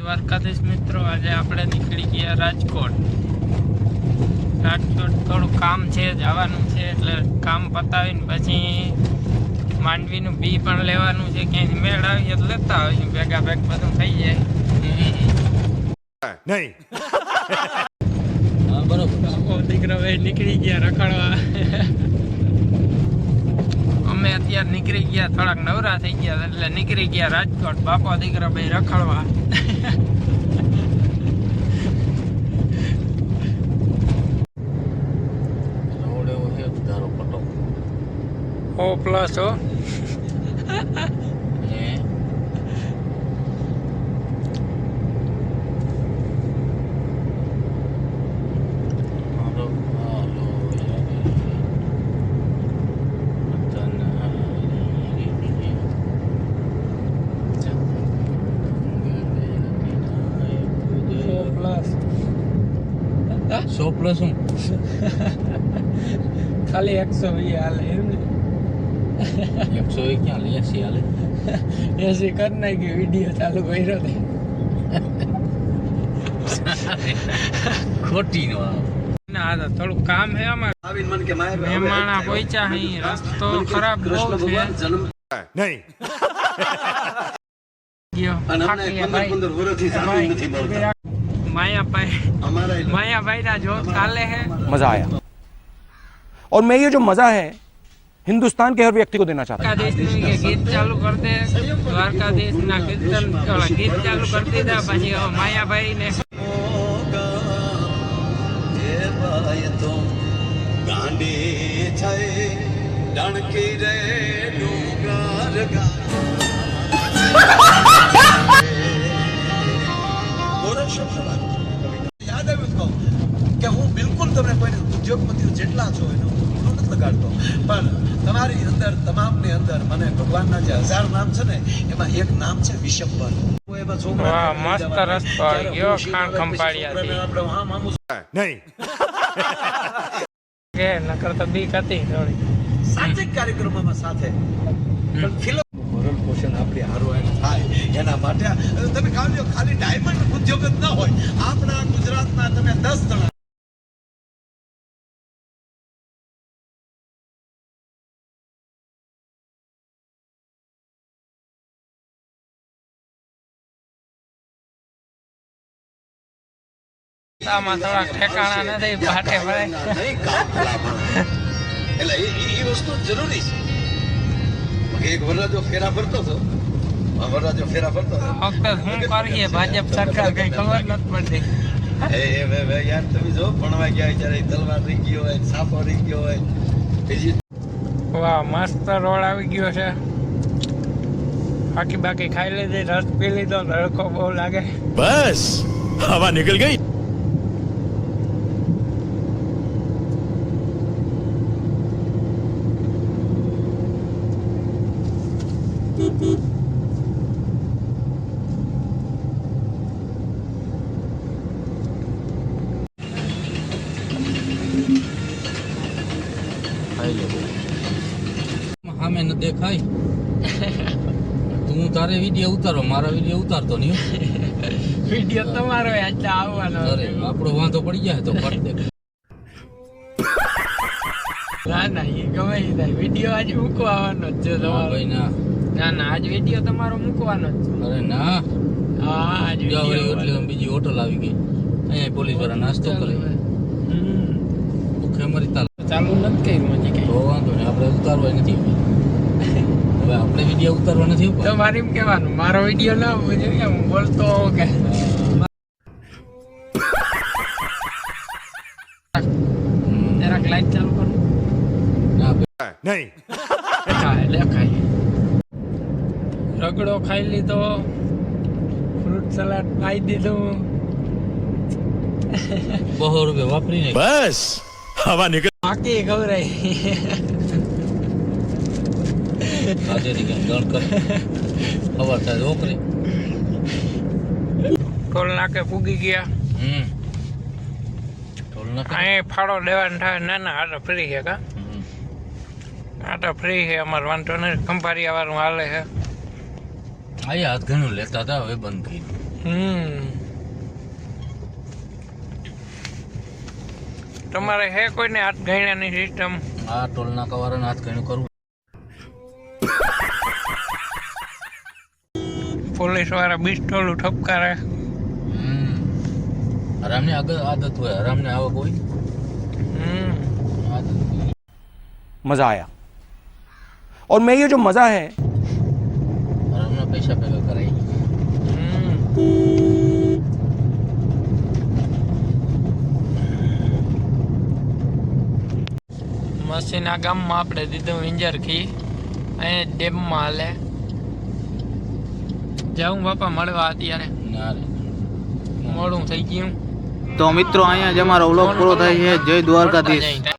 દ્વારકાધીશ મિત્રો, આજે આપણે નીકળી ગયા રાજકોટ થોડું કામ છે, જવાનું છે, એટલે કામ પતાવીને પછી માંડવીનું બી પણ લેવાનું છે. ક્યાંય મેળ આવીએ તો લેતા આવીશું, ભેગા ભેગ બધું થઈ જાય. નહીં બરોબર. દીકરા ભાઈ નીકળી ગયા રખડવા. અમે અત્યારે નીકળી ગયા, થોડાક નવરા થઈ ગયા એટલે નીકળી ગયા રાજકોટ. બાપા દીકરા ભાઈ રખડવા. ઓ પ્લસ હો. સો પ્લસ હું ખાલી 120 હાલે એમ ને. 100 ક્યાં લે? 80 હાલે. 80 કરી નાખી, વિડીયો ચાલુ કર્યો તે. ખોટી નો ના તો થોડું કામ છે અમારે. મહેમાન પહોંચ્યા અહીં, રસ્તો ખરાબ બહુ છે. નહીં मायाभाई ना जो काले है मजा आया और मैं ये जो मजा है हिंदुस्तान के हर व्यक्ति को देना चाहता हूँ. गीत चालू कर दे, द्वारकाधीश ना कीर्तन गीत चालू कर दीधा. પછી માયાભાઈ ને યાદ આવ્યું કે હું બિલકુલ તમને કોઈ ઉદ્યોગપતિઓ જેટલા છો એનો હું નથી લગાડતો, પણ તમારી અંદર તમામની અંદર મને ભગવાનના જે 1000 નામ છે ને એમાં એક નામ છે વિશંબર. વાહ, મસ્ત રસ્તો આવી ગયો ખાણ ખંભાળિયાથી. નહીં કે નકર તો બીક હતી થોડી. સાચિક કાર્યક્રમોમાં સાથે પણ ફિલ્મ ભરણ પોષણ આપણી હારું થાય એના માટે તમે ખાલી ડાયમંડ ઉદ્યોગ જ ન હોય, આપણા ગુજરાતના તમે 10 જણા આમાં થોડા ઠેકાણા નથી, પાટે પડે. એટલે એ વસ્તુ જરૂરી છે. એક વરરાજો ફેરા ફરતો હતો, વખતે શું કરીએ, ભાજપ સરકાર કઈ ખબર નથી પડતી. યાર તમે જો ભણવા ગયા ત્યારે તલવાર રહી ગયો હોય, સાપો રહી ગયો હોય. વાહ, મસ્ત રોડ આવી ગયો છે. બાકી બાકી ખાઈ લીધી, રસ પી લીધો, તડકો બહુ લાગે. બસ હવા નીકળ ગઈ. સામે ન દેખાય. તું તારે વિડીયો ઉતારો, મારા વિડીયો ઉતારતો નહીં. વિડીયો તમારો એટલે આવવાનો. અરે આપણો વાંધો પડી જાય તો કરી દે. ના ના, એ ગમે એ થાય, વિડીયો આજે મૂકવા આવવાનો જ છે તમારો. ભાઈ ના ના ના, આજ વિડીયો તમારો મૂકવાનો જ છે. અરે ના, હા, આજ વિડીયો એટલે બીજી હોટલ આવી ગઈ, અહીંયા પોલીસ વાળા નાસ્તો કરે. ભૂખે મરી તાલ ચાલુ નથી કર્યું હજી કઈ. તો વાંધો નહીં, આપણે ઉતારવા નથી. હવે આપણે વિડીયો ઉતારવા નથી. તો મારે એમ કહેવાનું, મારો વિડીયો ના હોવો જોઈએ, હું બોલતો હોઉં કે જરાક લાઈટ ચાલુ કરું. નહીં દેખાય. રગડો ખાઈ લીધો, ફ્રૂટ સલાડ ખાઈ દીધું. 200 રૂપિયા વાપરીને બસ હવા નીકળ. બાકી ખવડાય. હાજરી ગણ કર ખબર થાય ઓકરે. ટોલ નાકે પૂગી ગયા. ટોલ નાકે અહીં ફાળો દેવાનું થાય. ના ના, આટો ફ્રી છે. કા આટો ફ્રી છે, અમારે વાંધો નહીં. ખંભાળિયા વાળું હાલે છે. આયા હાથ ઘણું લેતા હતા, હવે બંધ થઈ. તમારે હે કોઈને હાથ ગણ્યાની સિસ્ટમ? આ ટોલ નાકા વાળાને હાથ ઘણું કરવું. પોલીસ વાળા બિસ્ટોલું ઠપકારે. હરામની આગળ આદત હોય, હરામને આવક હોય. આદત હોય. मजा आया और मैं ये जो मजा है હરામના પૈસા ભેગા કરાય. મસીના ગામમાં આપણે દીધું વિંજર ખી અહીંયા ડેમમાં હાલે. જાઉં બાપા મળવા અત્યારે, ના રે. મોડું થઈ ગયું. તો મિત્રો અહીંયા જ અમારો વ્લોગ પૂરો થાય છે. જય દ્વારકાધીશ.